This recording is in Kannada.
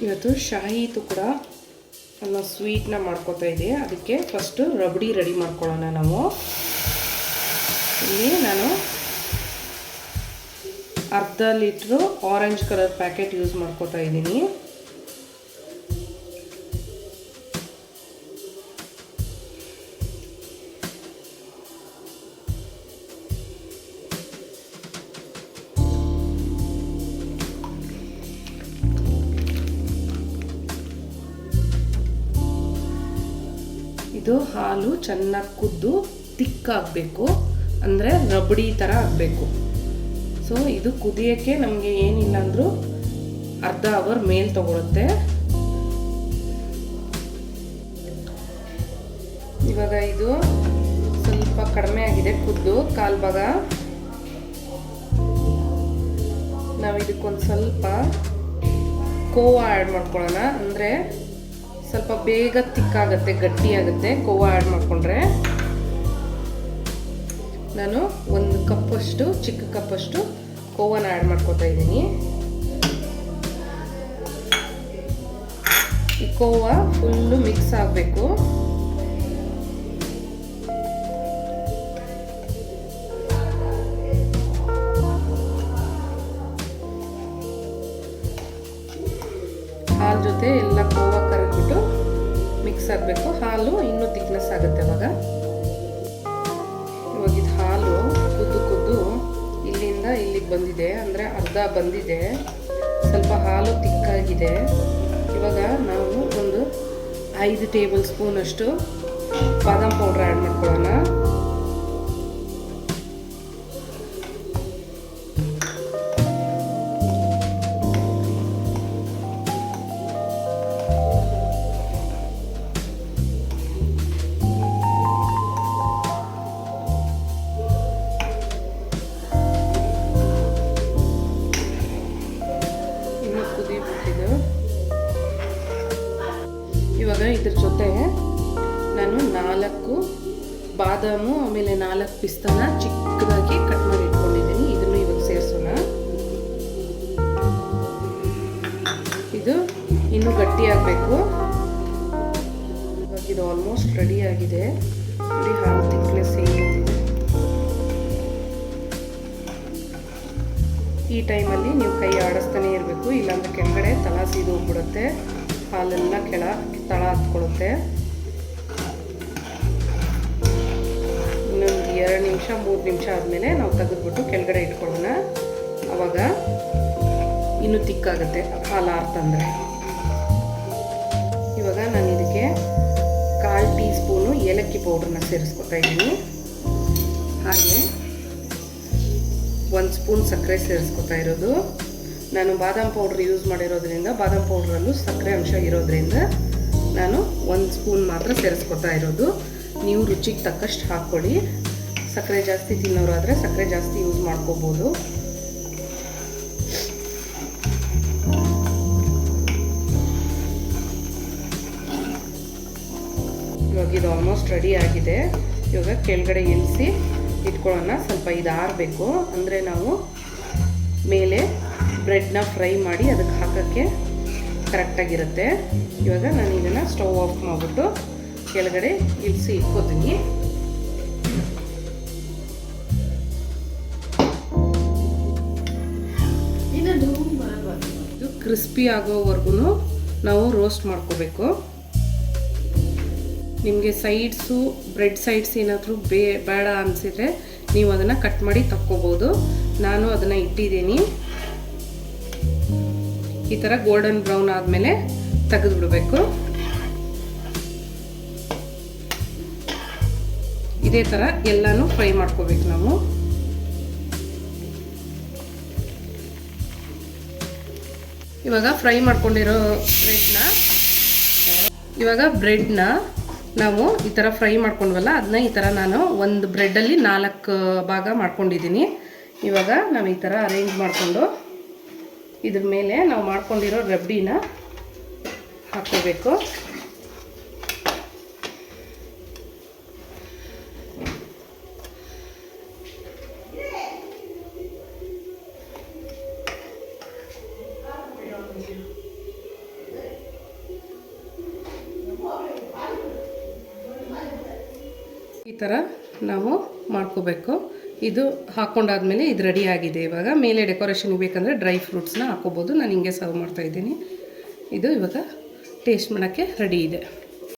ಇವತ್ತು ಶಾಹಿ ತುಕಡ ಅನ್ನೋ ಸ್ವೀಟ್ನ ಮಾಡ್ಕೋತಾ ಇದ್ದೀವಿ. ಅದಕ್ಕೆ ಫಸ್ಟು ರಬಡಿ ರೆಡಿ ಮಾಡ್ಕೊಳ್ಳೋಣ ನಾವು. ಇಲ್ಲಿ ನಾನು ಅರ್ಧ litre orange colour packet use ಮಾಡ್ಕೋತಾ ಇದ್ದೀನಿ. ಇದು ಹಾಲು ಚೆನ್ನಾಗಿ ಕುದ್ದು ತಿಕ್ಕಾಗಬೇಕು, ಅಂದರೆ ರಬಡಿ ಥರ ಆಗಬೇಕು. ಸೊ ಇದು ಕುದಿಯೋಕ್ಕೆ ನಮಗೆ ಏನಿಲ್ಲ ಅಂದರೂ ಅರ್ಧ ಅವರ್ ಮೇಲೆ ತಗೊಳುತ್ತೆ. ಇವಾಗ ಇದು ಸ್ವಲ್ಪ ಕಡಿಮೆ ಆಗಿದೆ ಕುದ್ದು, ಕಾಲು ಭಾಗ. ನಾವು ಇದಕ್ಕೊಂದು ಸ್ವಲ್ಪ ಕೋವಾ ಆ್ಯಡ್ ಮಾಡ್ಕೊಳ್ಳೋಣ, ಅಂದರೆ ಸ್ವಲ್ಪ ಬೇಗ ತಿಕ್ಕಾಗುತ್ತೆ, ಗಟ್ಟಿಯಾಗುತ್ತೆ ಕೋವಾ ಆ್ಯಡ್ ಮಾಡಿಕೊಂಡ್ರೆ. ನಾನು ಒಂದು ಕಪ್ಪಷ್ಟು, ಚಿಕ್ಕ ಕಪ್ಪಷ್ಟು ಕೋವಾನ ಆ್ಯಡ್ ಮಾಡ್ಕೊತಾ ಇದ್ದೀನಿ. ಈ ಕೋವಾ ಫುಲ್ಲು ಮಿಕ್ಸ್ ಆಗಬೇಕು. ಹಾಲು ಜೊತೆ ಎಲ್ಲ ಕೋವಾ ಕರಗ್ಬಿಟ್ಟು ಮಿಕ್ಸ್ ಆಗಬೇಕು. ಹಾಲು ಇನ್ನೂ ಥಿಕ್ನೆಸ್ ಆಗುತ್ತೆ ಅವಾಗ. ಇವಾಗ ಇದು ಹಾಲು ಕುದ್ದು ಕುದ್ದು ಇಲ್ಲಿಂದ ಇಲ್ಲಿಗೆ ಬಂದಿದೆ, ಅಂದರೆ ಅರ್ಧ ಬಂದಿದೆ. ಸ್ವಲ್ಪ ಹಾಲು ತಿಕ್ಕಾಗಿದೆ. ಇವಾಗ ನಾವು ಒಂದು 5 ಟೇಬಲ್ ಸ್ಪೂನಷ್ಟು ಬಾದಾಮ್ ಪೌಡ್ರ್ ಆ್ಯಡ್ ಮಾಡ್ಕೊಳ್ಳೋಣ. ಇವಾಗ ಇದ್ರ ಜೊತೆ ನಾನು 4 ಬಾದಾಮು ಆಮೇಲೆ 4 ಪಿಸ್ತಾನ ಚಿಕ್ಕದಾಗಿ ಕಟ್ ಮಾಡಿ ಇಟ್ಕೊಂಡಿದ್ದೀನಿ. ಇದನ್ನು ಇವಾಗ ಸೇರಿಸೋಣ. ಇದು ಇನ್ನೂ ಗಟ್ಟಿ ಆಗಬೇಕು. ಇವಾಗ ಇದು ಆಲ್ಮೋಸ್ಟ್ ರೆಡಿ ಆಗಿದೆ. ನೋಡಿ ಹಾಲು ಥಿಕ್ನೆಸ್ ಹೇಗೆ. ಈ ಟೈಮಲ್ಲಿ ನೀವು ಕೈ ಆಡಿಸ್ತಾನೆ ಇರಬೇಕು, ಇಲ್ಲಾಂದರೆ ಕೆಳಗಡೆ ತಳ ಸೀದು ಹೋಗ್ಬಿಡುತ್ತೆ. ಹಾಲೆಲ್ಲ ತಳ ಹತ್ಕೊಳ್ಳುತ್ತೆ. ಇನ್ನೊಂದು 2 ನಿಮಿಷ 3 ನಿಮಿಷ ಆದಮೇಲೆ ನಾವು ತೆಗೆದ್ಬಿಟ್ಟು ಕೆಳಗಡೆ ಇಟ್ಕೊಳ್ಳೋಣ. ಆವಾಗ ಇನ್ನೂ ತಿಕ್ಕಾಗುತ್ತೆ ಹಾಲು ಆರ್ತಂದರೆ. ಇವಾಗ ನಾನು ಇದಕ್ಕೆ 1/4 ಟೀ ಸ್ಪೂನು ಏಲಕ್ಕಿ ಪೌಡ್ರನ್ನ ಸೇರಿಸ್ಕೊತಾ ಇದ್ದೀನಿ. ಹಾಗೆ 1 ಸ್ಪೂನ್ ಸಕ್ಕರೆ ಸೇರಿಸ್ಕೊತಾ ಇರೋದು. ನಾನು ಬಾದಾಮ್ ಪೌಡ್ರ್ ಯೂಸ್ ಮಾಡಿರೋದ್ರಿಂದ, ಬಾದಾಮ್ ಪೌಡ್ರಲ್ಲೂ ಸಕ್ಕರೆ ಅಂಶ ಇರೋದ್ರಿಂದ ನಾನು 1 ಸ್ಪೂನ್ ಮಾತ್ರ ಸೇರಿಸ್ಕೊತಾ ಇರೋದು. ನೀವು ರುಚಿಗೆ ತಕ್ಕಷ್ಟು ಹಾಕ್ಕೊಳ್ಳಿ. ಸಕ್ಕರೆ ಜಾಸ್ತಿ ತಿನ್ನೋರಾದರೆ ಸಕ್ಕರೆ ಜಾಸ್ತಿ ಯೂಸ್ ಮಾಡ್ಕೋಬೋದು. ಇವಾಗ ಇದು ಆಲ್ಮೋಸ್ಟ್ ರೆಡಿ ಆಗಿದೆ. ಇವಾಗ ಕೆಳಗಡೆ ಇಳಿಸಿ ಇಟ್ಕೊಳ್ಳೋಣ. ಸ್ವಲ್ಪ ಇದು ಆರಬೇಕು, ಅಂದರೆ ನಾವು ಮೇಲೆ ಬ್ರೆಡ್ನ ಫ್ರೈ ಮಾಡಿ ಅದಕ್ಕೆ ಹಾಕೋಕ್ಕೆ ಕರೆಕ್ಟಾಗಿರುತ್ತೆ. ಇವಾಗ ನಾನು ಇದನ್ನು ಸ್ಟವ್ ಆಫ್ ಮಾಡಿಬಿಟ್ಟು ಕೆಳಗಡೆ ಇಳಿಸಿ ಇಟ್ಕೋತೀನಿ. ಇದು ಕ್ರಿಸ್ಪಿ ಆಗೋವರೆಗೂ ನಾವು ರೋಸ್ಟ್ ಮಾಡ್ಕೋಬೇಕು. ನಿಮಗೆ ಸೈಡ್ಸು ಬ್ರೆಡ್ ಸೈಡ್ಸ್ ಏನಾದರೂ ಬೇಡ ಅನಿಸಿದರೆ ನೀವು ಅದನ್ನು ಕಟ್ ಮಾಡಿ ತಕ್ಕೋಬೋದು. ನಾನು ಅದನ್ನು ಇಟ್ಟಿದ್ದೀನಿ. ಈ ಥರ ಗೋಲ್ಡನ್ ಬ್ರೌನ್ ಆದಮೇಲೆ ತೆಗೆದುಬಿಡಬೇಕು. ಇದೇ ಥರ ಎಲ್ಲನೂ ಫ್ರೈ ಮಾಡ್ಕೋಬೇಕು ನಾವು. ಇವಾಗ ಫ್ರೈ ಮಾಡ್ಕೊಂಡಿರೋ ಬ್ರೆಡ್ನ ನಾವು ಈ ಥರ ಫ್ರೈ ಮಾಡ್ಕೊಂಡ್ವಲ್ಲ, ಅದನ್ನ ಈ ಥರ ನಾನು ಒಂದು ಬ್ರೆಡ್ಡಲ್ಲಿ 4 ಭಾಗ ಮಾಡ್ಕೊಂಡಿದ್ದೀನಿ. ಇವಾಗ ನಾವು ಈ ಥರ ಅರೇಂಜ್ ಮಾಡಿಕೊಂಡು ಇದ್ರ ಮೇಲೆ ನಾವು ಮಾಡ್ಕೊಂಡಿರೋ ರಬಡಿನ ಹಾಕ್ಕೋಬೇಕು. ಈ ಥರ ನಾವು ಮಾಡ್ಕೋಬೇಕು. ಇದು ಹಾಕ್ಕೊಂಡಾದ್ಮೇಲೆ ಇದು ರೆಡಿ ಆಗಿದೆ. ಇವಾಗ ಮೇಲೆ ಡೆಕೋರೇಷನ್ಗೆ ಬೇಕಂದರೆ ಡ್ರೈ ಫ್ರೂಟ್ಸ್ನ ಹಾಕ್ಕೋಬೋದು. ನಾನು ಹಿಂಗೆ ಸರ್ವ್ ಮಾಡ್ತಾಯಿದ್ದೀನಿ. ಇದು ಇವಾಗ ಟೇಸ್ಟ್ ಮಾಡೋಕ್ಕೆ ರೆಡಿ ಇದೆ.